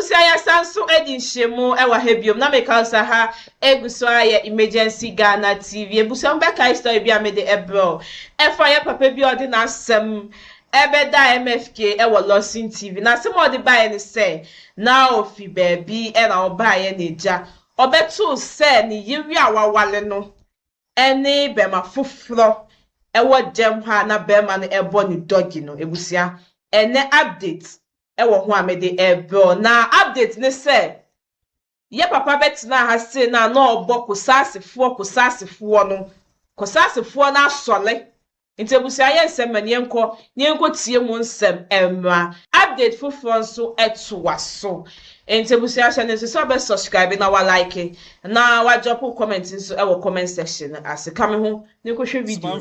Ebusia ya sanso edi nhemu ewa hebiom na make us ha eguso aye emergency Ghana TV. Ebusia mbeka story bi amede ebro. Efa ya papa bi odi na asem ebeda MFK ewa Losin TV. Na sem odi buy ni say na ofi baby e na obaye na eja. Obetu say ni yiwi awawale no. Ene bema fufro ewa jem ha na bema no ebo ni dogi no ebusia. Ene update ewo ho amede ebro na update ne say ye papa betina ha say na obo kusasefo na asole intebusia ye nsem yenko tie mu nsem emra update fufo nso etuwa so intebusia channel so be subscribe na wa like na wa drop comment nso ewo comment section as come ho ne ko hwe video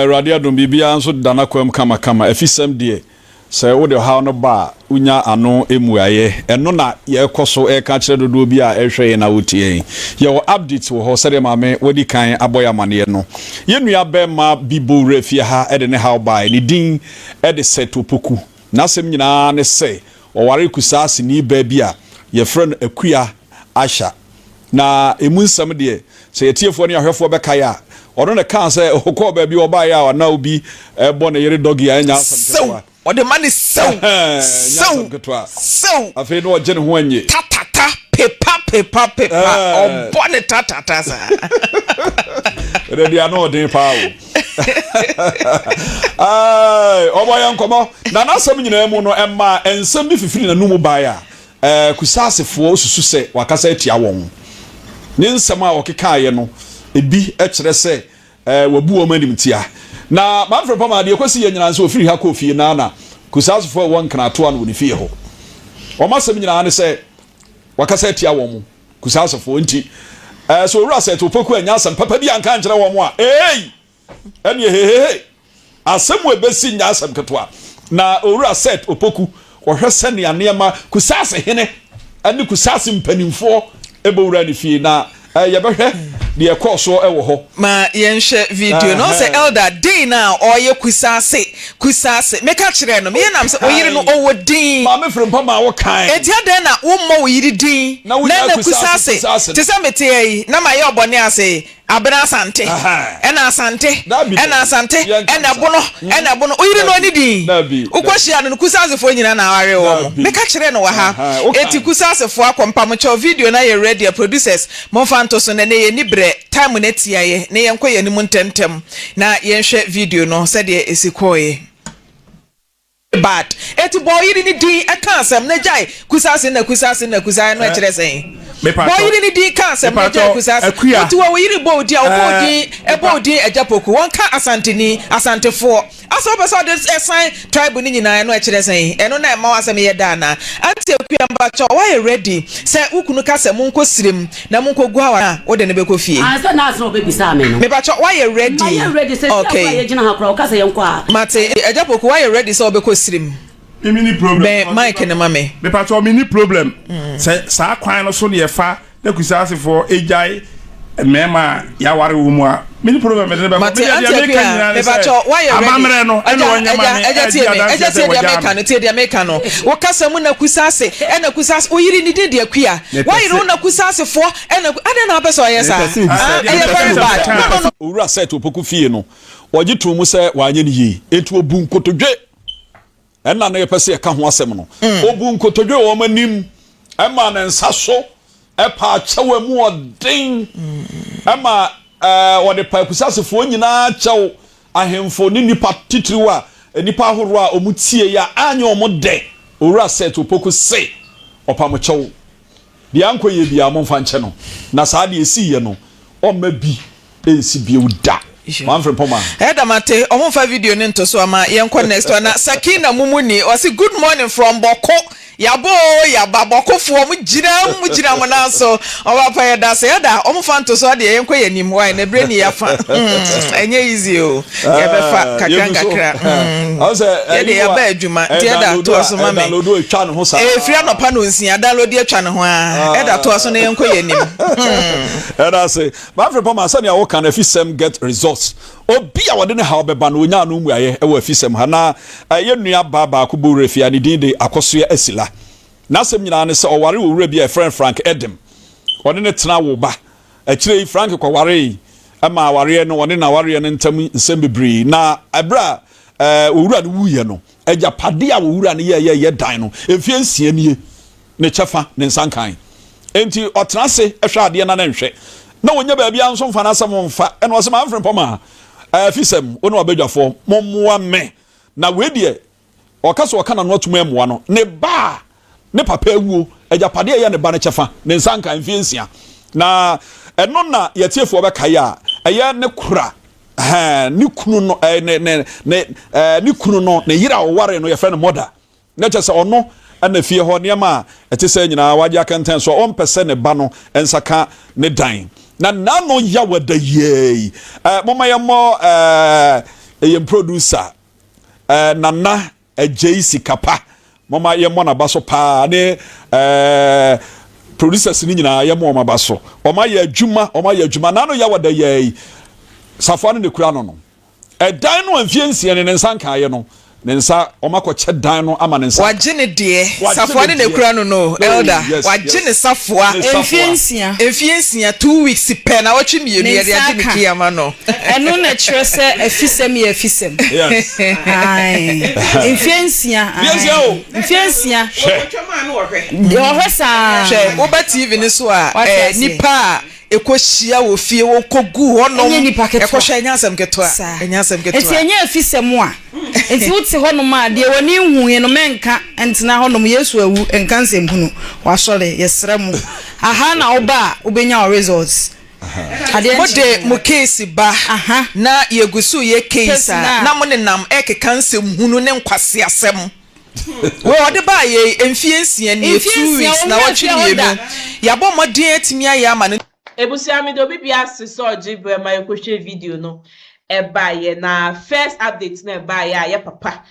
radio dom bibia nso dana kwam kama Afisem de say wo de ha no ba unya ano emuaye eno na ye koso e ka kire dodo bi a ehwe na wotie ye wo update wo ho sere mame wodi kan aboya mane no ye nua be ma bibo refie ha e de ne ha ba ni din e de seto poku na sem nyina ne say o ware Kusase ni ba bi a ye frɛ no akua asha na emu nsam de say yetiefo ne ahwefo be kai a ono ne kan say okọ ba bi oba ya na obi bo na yere dogi anya asam or the man is so afi no je ne ho anye ta pepa o bonnet ta sa ready ano den pa o boya nkomo na nasam nyina mu no emma ensam bi fifiri na numu baya Kusase fo susu se wakasa atia won ne nsam a okekaaye no ebi e kire se wabu o manim tia na manfre pama de kwasi ye nyina nso ofiri ha kofi na Kusase fo won kana to an woni fie ho o masem nyina ne se wakasa tia won mu Kusase fo nti so owura se to poku anya asem papa bi anka nkere won mu a ene he asem we besi nya asem ketwa na owura set opoku ohwe se ne anema Kusase hene ane Kusase mpanimfo ebowura ne fie na ye behwe de ekoso ewo ho ma yenhwe video no say elder din na oye Kusase meka kire no me nam say oyire no owo din ma me frem pa ma wo kan etia den na wo mo oyire din na Kusase te say mete yi na ma ye obone ase abena asante ena asante ena bono oyire no ni din ukwahia no Kusase fo nyina na aware wo meka kire no wa ha eti Kusase fo akompam cho video na ye ready producers monfanto so na ye ni bre time na tiaye na ye nkoye ni muntentem na yenhwe video no se de esikoye bad eti boy yiri ni din aka asem na jai Kusase no e kire sen boy ni di kan se me je Kusase ti wo yiri bo di a wo di ejapoku won ka asantefo aso be so de sign tribe ni nyina no e kire sen eno na ma wasem ye da na ati akua mba cho why ready se ukunu ka se munko sirem na munko gu hawa wo de ne be ko fie asa na aso be bisa me no me ba cho why ready se okay ye gina ha kro ka se ye nko a mate ejapoku why ready so be ko sirem mini problem be Mike na mame me pato mini problem say sa kwan no so ne fa na Kusase for ejai mema ya ware wo mu a mini problem me de be me pato why you amamre no ene wonya mame eja tie dia meka no wo kasa mu na Kusase ena Kusase oyiri ni de akua why you na Kusase for ena ade na be so yesa very bad no owura set opoku fie no oje to mu se wanye ni yi etu obu nkotodwe ena na yepese ka ho asem no obu nkotodwe wo manim ema na nsaso epa chewe mu odin ema wode pa Kusase fo nyina chew ahemfo ni nipa titiriwa nipa ahoro a omutie ya anya omode owura set opoku se opam chew bia nkoye bia momfa nche no na saa de esi ye no o ma bi ensi bi uda man from Poma. Edamate, omonfa video ni ntoso ama yenko next one. Sakina Mumuni, wasi good morning from Boko. Yaba Boko fo mu jira mo na so. Oba pa yeda se yeda omonfa ntoso ade yenko yenim wa na bre ni yafa. Enye easy o. Ye be fa kakra. Yede ya ba adwuma. Yeda to so mame. Download e twa ne ho sa. Fria no pa no nsia download e twa ne ho a. Eda to so na yenko yenim. Eda se, man from Poma say na wo kan Afisem get results. Obi a wode ne ha obeba no nya no mu aye e wo Afisem ha na ye nua baba ko bo refia ne din de akoso ya asila na asem nyina ne se oware wo wura bi a friend Frank Edem one ne tena wo ba akire Frank kwa ware ama ware no one na ware no ntam nsem bebre na abra wo wura no wuye no agapade a wo wura no ye dan no efie nsia nie ne chefa ne nsankan enti otrase ehwe ade na nhwe na wonya ba bia nso mfa na asem mfa eno asem amfre poma Afisem ono obedwafo mommoa me na wedie okaso okana no atuma emoa no ne ba ne papa awuo agapade ye ne ba ne chefa ne nsankan efie nsia na eno na yetiefo bekaye a eye ne kura ni kunu no ni kunu no ne yira oware no ye fe no moda na chese ono ana fie ho ne ma etese nyina waje akantan so on pese ne ba no ensaka ne dan na nano ya wada ye mama ya mo ye producer nana JC Kapa mama ye mo na baso pa ne producers ni nyina ye mo mabaso o ma ye adwuma nano ya wada ye safane ne kura no dan no amfie nsie ne nsanka ye no ne nsa omako che dan no ama ne nsa waje ne de safane ne kura no elder waje ne safoa emfie nsia 2 weeks pe na watwe mienu ye de ade miki ama no eno na kire se Afisem ye Afisem yes emfie nsia yo hwesa hwe oba TV ni so a nipa ekohia wo fie wo kogu honom ekohwa enyasem keto eti enye Afisem a enti wuti honom a de woni huye no menka entina honom Yesu awu enka nsem hunu wasore yesrem aha na oba ubenya results mode mo case ba na yegusu ye case na mo nenam ekeka nsem hunu ne nkwase asem we ode ba ye emfie nsia ne 2 weeks na watwe mienu yabo modin atimi aye ama Ebusia mi do bibia siso ojibre ma yekohwe video no eba ye na first update na eba ye papa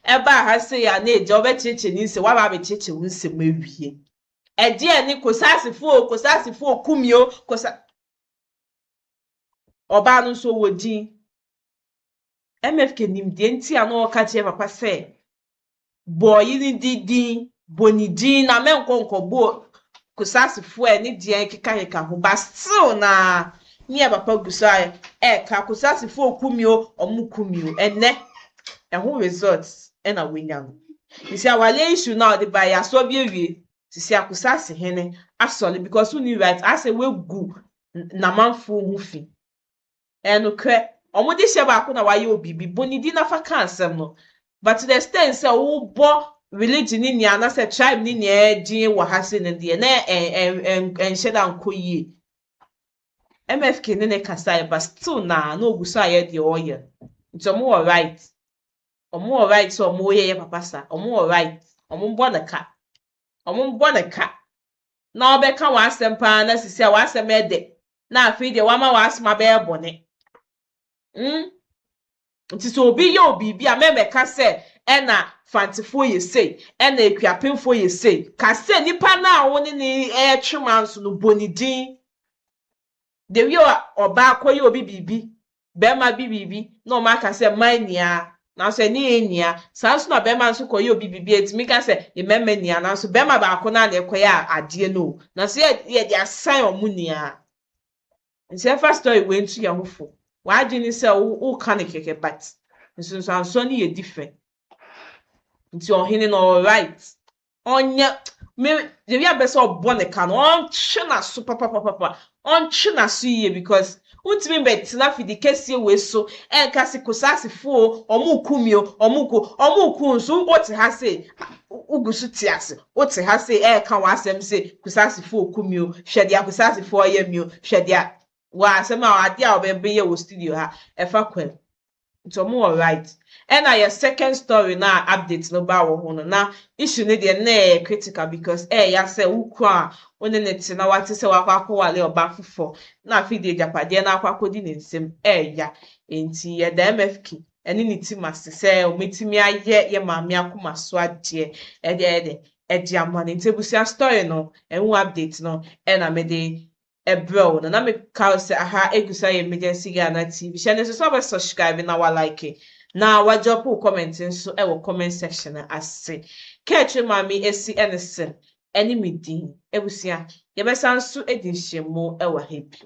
eba ha se ya na eje obecheche ni se wa ba becheche wunse mawie ede ni Kusase fo kumio kosa oba no so wodi MFK nim de nti ano ka che papa se boy ni didi bonidi na menkonko bo Kusase fo ni de keka ho ba still na ni papa gusaye ka Kusase fo kumio omukumio ene ho results na wenya no isi awale issue now the buy aso biewie sisi Kusase hene asole because who knew right as we gu na manfo hu fi eno kre omudi hye ba ko na waye obibi bonidi na fa kansem no but to the extent say wo bo religion ni ana say tribe ni din wo hase ne de na enhyeda nkoyie MFK ne kasa but still na oguso aye de oye ntomo all right omo all right so omo ye papa sa omo all right omo mbo na ka na obeka wa asempa na sisi a wa asem ede na afi de wa ma wa asema be ebone nti so obi ye obi bia memeka se na fantifo ye sei na ekuapemfo ye sei ka se nipa na woni ni twemanso no bonidin de wi oba akoye obi bibi be ma bibi na o ma ka se mania na so ni enia sanso na be ma nso koye obi bibi etimi ka se ye memania na so be ma ba ko na na ekoye ade no na so ye de asan omunia nse first story we ntu ya hofo wa agini se wo kan keke but nso sanso ni ye different nti ohene no all right onya me de wi abese obone kan on china so papa on china so ye because utimi betina fidi kese we so kasi Kusase fo omukumio omuku nso oti ha se ugusu tiase oti ha se kan wa asem se Kusase fo kumio hwede Kusase fo yamio hwede wa asem a ade a obebe ye wo studio ha efa kwem ntomo all right na your second story na update no ba wo ho no na issue ne de na critical because ya say wuku a one ne ti na wate se wakwa wale oba fofo na afi de japade na akwakodi ne nsem ya enti ye da MFK eni ni ti masse se o metimi aye ye maami akoma so ade ede amane enti busia story no enwu update no na me de bro na me ka se aha egusa ye emergency Ghana TV channel so be subscribe na wa like na wa drop comment nso e wo comment section ase Catch mami esi enese eni midi ebusia yebesa nso edi nhyiemu ewa happy